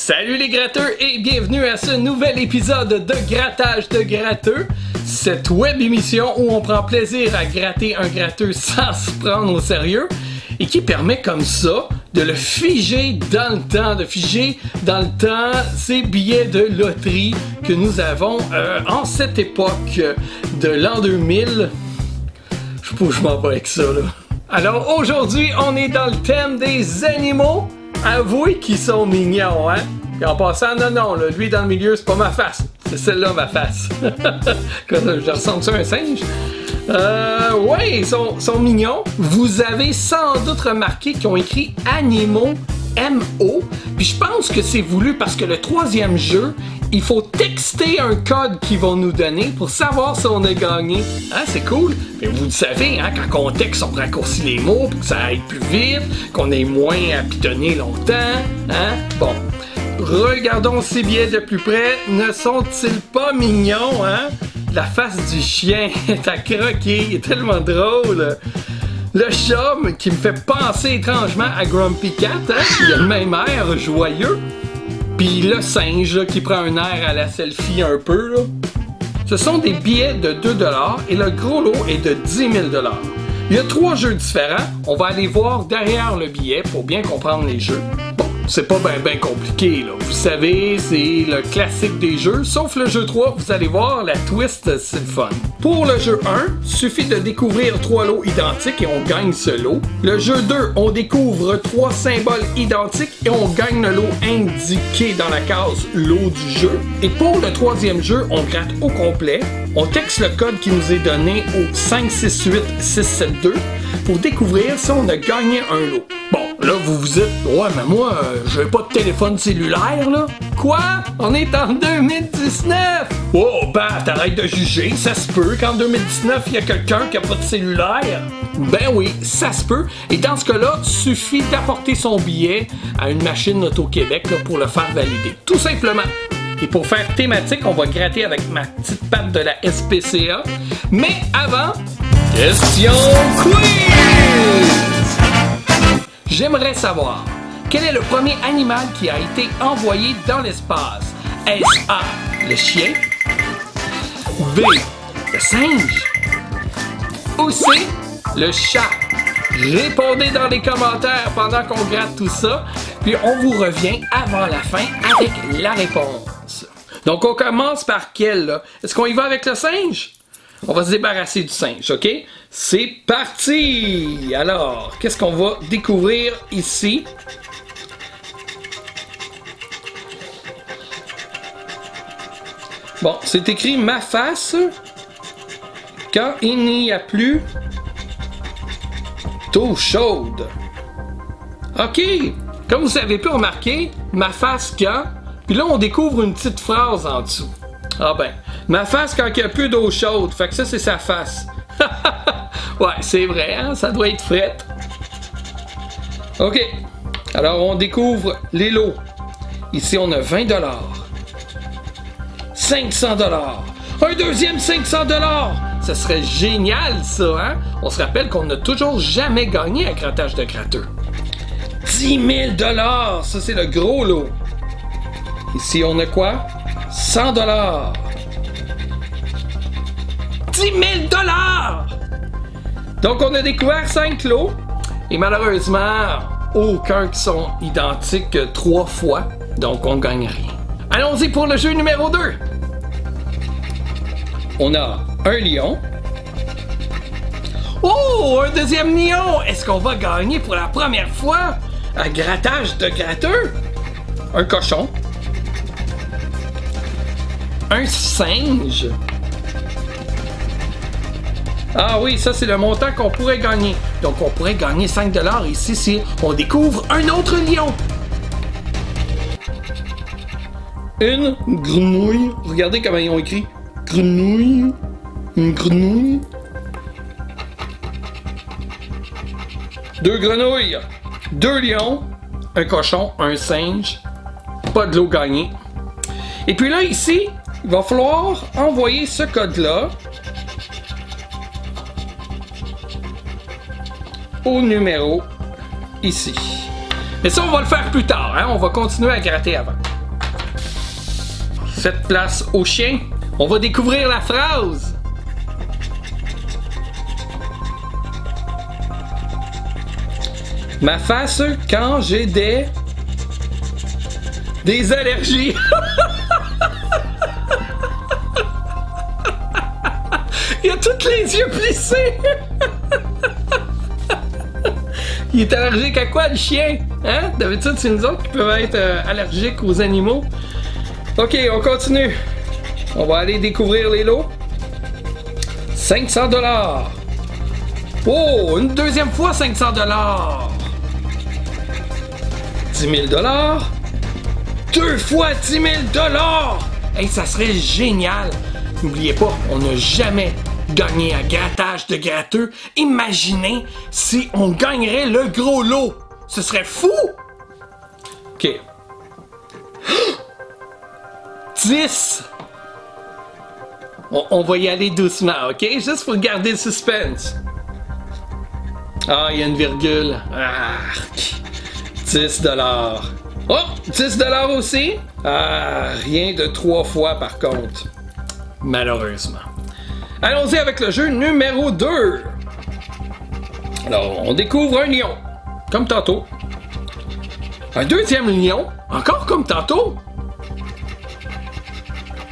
Salut les gratteurs et bienvenue à ce nouvel épisode de Grattage de gratteux, cette web émission où on prend plaisir à gratter un gratteux sans se prendre au sérieux et qui permet comme ça de le figer dans le temps, ces billets de loterie que nous avons en cette époque de l'an 2000. Je sais pas où je m'en vais avec ça là. Alors aujourd'hui on est dans le thème des animaux. Avouez qu'ils sont mignons, hein? Et en passant, non, là, lui dans le milieu, c'est pas ma face. C'est celle-là, ma face. Je ressemble sur un singe. Ouais, ils sont mignons. Vous avez sans doute remarqué qu'ils ont écrit Animaux, M-O. Puis je pense que c'est voulu parce que le troisième jeu, il faut texter un code qu'ils vont nous donner pour savoir si on a gagné. Hein, c'est cool. Mais vous le savez, hein, quand on texte, on raccourcit les mots pour que ça aille plus vite, qu'on ait moins à pitonner longtemps. Hein? Bon. Regardons ces billets de plus près. Ne sont-ils pas mignons, hein? La face du chien est à croquer. Il est tellement drôle. Le chat qui me fait penser étrangement à Grumpy Cat, hein? Il a le même air joyeux. Puis le singe là, qui prend un air à la selfie un peu. Là. Ce sont des billets de 2$ et le gros lot est de 10 000$. Il y a 3 jeux différents. On va aller voir derrière le billet pour bien comprendre les jeux. Bon, c'est pas ben compliqué. Là. Vous savez, c'est le classique des jeux. Sauf le jeu 3, vous allez voir, la twist, c'est le fun. Pour le jeu 1, suffit de découvrir 3 lots identiques et on gagne ce lot. Le jeu 2, on découvre 3 symboles identiques et on gagne le lot indiqué dans la case lot du jeu. Et pour le troisième jeu, on gratte au complet. On texte le code qui nous est donné au 568672 pour découvrir si on a gagné un lot. Bon, là, vous vous dites, ouais, mais moi, j'ai pas de téléphone cellulaire, là. Quoi? On est en 2019! Oh, bah, t'arrêtes de juger, ça se peut qu'en 2019, il y a quelqu'un qui a pas de cellulaire. Ben oui, ça se peut. Et dans ce cas-là, suffit d'apporter son billet à une machine Auto-Québec là, pour le faire valider. Tout simplement. Et pour faire thématique, on va gratter avec ma petite patte de la SPCA. Mais avant, question quiz! J'aimerais savoir, quel est le premier animal qui a été envoyé dans l'espace? Est-ce A, le chien? B, le singe? Ou C, le chat? Répondez dans les commentaires pendant qu'on gratte tout ça, puis on vous revient avant la fin avec la réponse. Donc on commence par quel là? Est-ce qu'on y va avec le singe? On va se débarrasser du singe, ok? C'est parti! Alors, qu'est-ce qu'on va découvrir ici? Bon, c'est écrit ma face quand il n'y a plus d'eau chaude. Ok! Comme vous avez pu remarquer, ma face quand... Puis là, on découvre une petite phrase en dessous. Ah ben, ma face quand il n'y a plus d'eau chaude. Fait que ça, c'est sa face. Ouais, c'est vrai, hein? Ça doit être frette. OK. Alors, on découvre les lots. Ici, on a 20$. 500$. Un deuxième 500$. Ça serait génial, ça, hein? On se rappelle qu'on n'a toujours jamais gagné à grattage de gratteux. 10 000$. Ça, c'est le gros lot. Ici, on a quoi? 100$. 10 000$! Donc, on a découvert 5 lots. Et malheureusement, aucun qui sont identiques 3 fois. Donc, on ne gagne rien. Allons-y pour le jeu numéro 2. On a un lion. Oh! Un deuxième lion! Est-ce qu'on va gagner pour la première fois à grattage de gratteux? Un cochon. Un singe. Ah oui, ça c'est le montant qu'on pourrait gagner. Donc on pourrait gagner 5$ ici si on découvre un autre lion. Une grenouille. Regardez comment ils ont écrit. Grenouille. Une grenouille. 2 grenouilles. 2 lions. Un cochon. Un singe. Pas de l'eau gagnée. Et puis là, ici, il va falloir envoyer ce code-là au numéro ici. Mais ça, on va le faire plus tard, hein? On va continuer à gratter avant. faites place au chien. On va découvrir la phrase. Ma face quand j'ai des allergies. Il a tous les yeux plissés. Il est allergique à quoi, le chien? Hein? D'habitude, c'est nous autres qui peuvent être allergiques aux animaux. Ok, on continue. On va aller découvrir les lots. 500 $. Oh, une deuxième fois 500 $. 10 000 $. Deux fois 10 000 $. Hey, ça serait génial. N'oubliez pas, on n'a jamais gagné un grattage de gratteux. Imaginez si on gagnerait le gros lot. Ce serait fou. Ok. 10. On va y aller doucement, ok? Juste pour garder le suspense. Ah, il y a une virgule. Arc. 10 $. Oh, 10 $ aussi. Ah, rien de 3 fois par contre. Malheureusement. Allons-y avec le jeu numéro 2. Alors, on découvre un lion. Comme tantôt. Un deuxième lion. Encore comme tantôt.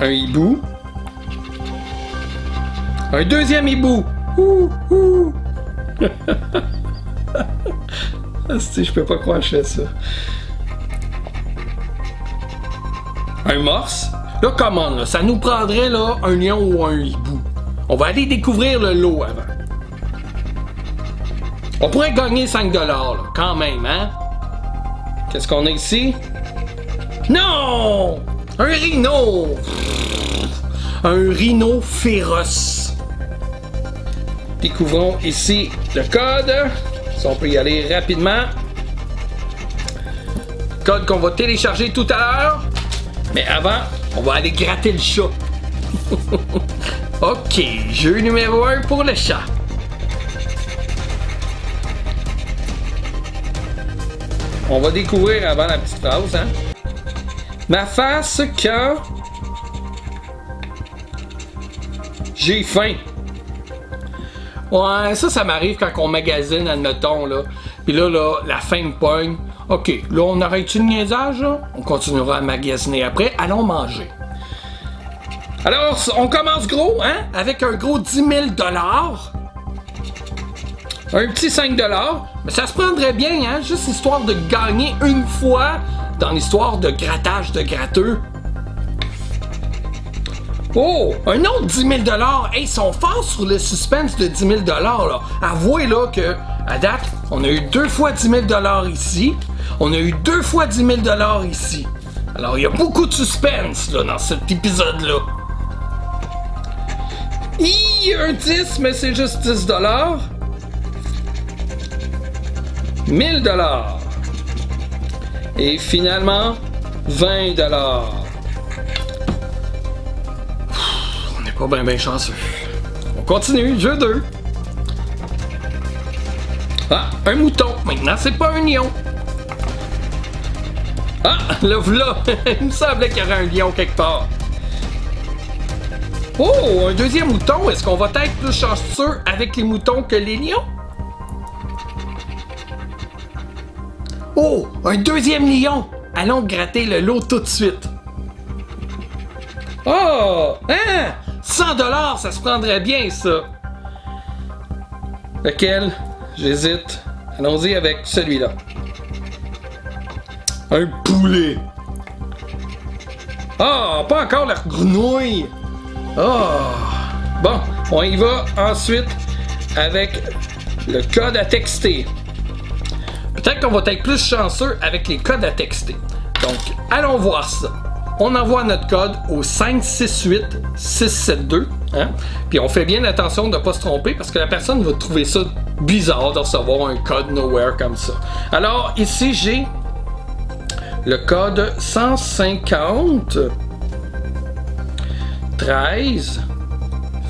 Un hibou. Un deuxième hibou. Ouh, ouh. Je peux pas croire que je fais ça. Un morse. Là, comment, là? Ça nous prendrait là, un lion ou un hibou. On va aller découvrir le lot avant. On pourrait gagner 5 $, là, quand même, hein? Qu'est-ce qu'on a ici? Non! Un rhino! Un rhino féroce. Découvrons ici le code. Si on peut y aller rapidement. Code qu'on va télécharger tout à l'heure. Mais avant, on va aller gratter le chat. Ok, jeu numéro 1 pour le chat. On va découvrir avant la petite phrase, hein. Ma face quand j'ai faim. Ouais, ça m'arrive quand on magasine, admettons, là. Puis là, la faim me pogne. Ok, là, on arrête-tu le niaisage, là? On continuera à magasiner après. Allons manger. Alors, on commence gros, hein? Avec un gros 10 000 $. Un petit 5 $. Mais ça se prendrait bien, hein? Juste histoire de gagner une fois dans l'histoire de grattage de gratteux. Oh! Un autre 10 000 $. Hey, ils sont forts sur le suspense de 10 000 $, là. Avouez, là, que, à date, on a eu 2 fois 10 000 $ ici. On a eu 2 fois 10 000 $ ici. Alors, il y a beaucoup de suspense, là, dans cet épisode-là. Un 10, mais c'est juste 10 $. 1000 $. Et finalement, 20 $. On n'est pas bien chanceux. On continue, jeu 2. Ah, un mouton. Maintenant, c'est pas un lion. Ah, là, voilà. Il me semblait qu'il y aurait un lion quelque part. Oh, un deuxième mouton. Est-ce qu'on va être plus chanceux avec les moutons que les lions? Oh, un deuxième lion. Allons gratter le lot tout de suite. Oh, hein? 100 $, ça se prendrait bien, ça. Lequel? J'hésite. Allons-y avec celui-là. Un poulet. Ah, pas encore la grenouille. Ah. Bon, on y va ensuite avec le code à texter. Peut-être qu'on va être plus chanceux avec les codes à texter. Donc, allons voir ça. On envoie notre code au 568-672. Hein? Puis on fait bien attention de ne pas se tromper parce que la personne va trouver ça bizarre de recevoir un code nowhere comme ça. Alors, ici, j'ai le code 150 13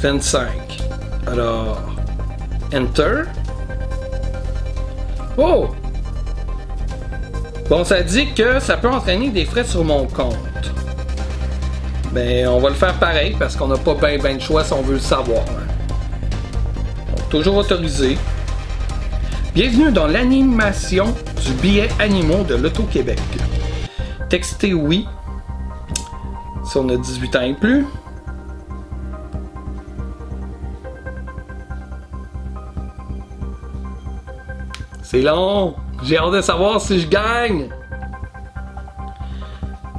25. Alors, Enter. Oh! Bon, ça dit que ça peut entraîner des frais sur mon compte. ben on va le faire pareil parce qu'on n'a pas ben de choix si on veut le savoir. Donc, toujours autorisé. Bienvenue dans l'animation du billet animaux de l'Auto-Québec. Textez oui si on a 18 ans et plus. C'est long, j'ai hâte de savoir si je gagne.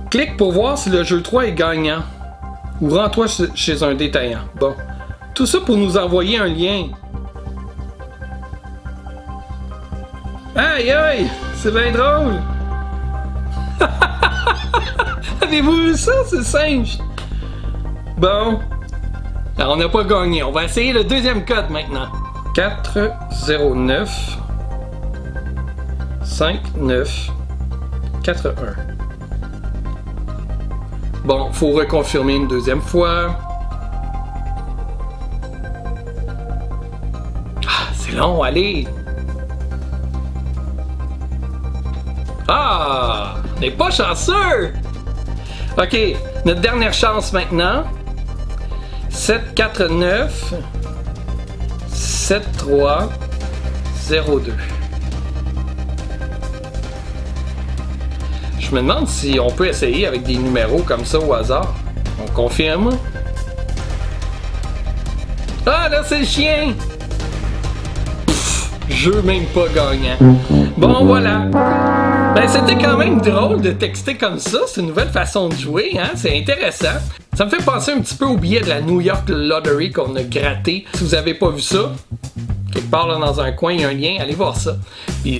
Clique pour voir si le jeu 3 est gagnant. Ou rends-toi chez un détaillant. Bon, tout ça pour nous envoyer un lien. Aïe aïe, c'est bien drôle. Avez-vous vu ça, c'est singe? Bon, alors on n'a pas gagné. On va essayer le deuxième code maintenant. 409 59 41. Bon, faut reconfirmer une deuxième fois. Ah, c'est long, allez. Ah, on n'est pas chanceux. Ok, notre dernière chance maintenant. 749 7302. Je me demande si on peut essayer avec des numéros comme ça au hasard. On confirme. Ah, là, c'est le chien! Pff, jeu même pas gagnant. Bon, voilà. Ben, c'était quand même drôle de texter comme ça. C'est une nouvelle façon de jouer, hein? C'est intéressant. Ça me fait penser un petit peu au billet de la New York Lottery qu'on a gratté. Si vous avez pas vu ça, quelque part là dans un coin, il y a un lien, allez voir ça.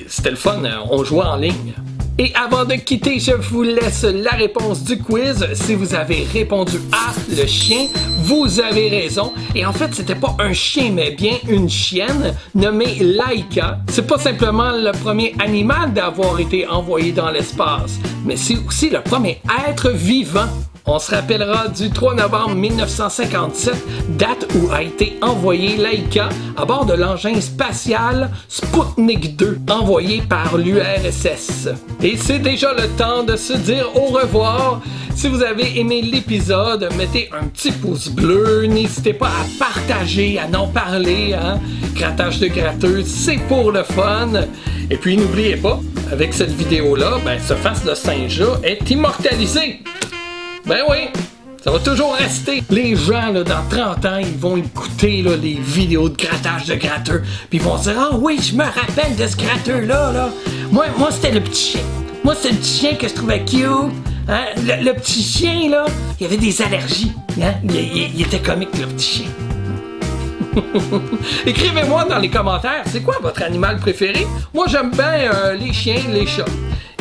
C'était le fun, on jouait en ligne. Et avant de quitter, je vous laisse la réponse du quiz. Si vous avez répondu à le chien, vous avez raison. Et en fait, c'était pas un chien, mais bien une chienne nommée Laika. C'est pas simplement le premier animal d'avoir été envoyé dans l'espace, mais c'est aussi le premier être vivant. On se rappellera du 3 novembre 1957, date où a été envoyé Laika à bord de l'engin spatial Sputnik 2, envoyé par l'URSS. Et c'est déjà le temps de se dire au revoir. Si vous avez aimé l'épisode, mettez un petit pouce bleu, n'hésitez pas à partager, à en parler, hein? Grattage de gratteuse, c'est pour le fun. Et puis n'oubliez pas, avec cette vidéo-là, ben, ce face de singe-là est immortalisé. Ben oui, ça va toujours rester. Les gens, là, dans 30 ans, ils vont écouter là, les vidéos de grattage de gratteux, puis ils vont se dire « Ah oui, je me rappelle de ce gratteur-là, là. Moi c'était le petit chien. Moi, c'était le petit chien que je trouvais cute. Hein? Le petit chien, là, il avait des allergies. Hein? Il était comique, le petit chien. » Écrivez-moi dans les commentaires, c'est quoi votre animal préféré? Moi, j'aime bien les chiens, les chats.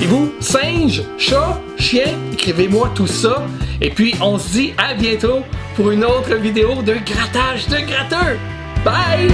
Et vous, singe, chat, chien, écrivez-moi tout ça. Et puis, on se dit à bientôt pour une autre vidéo de grattage de gratteux. Bye!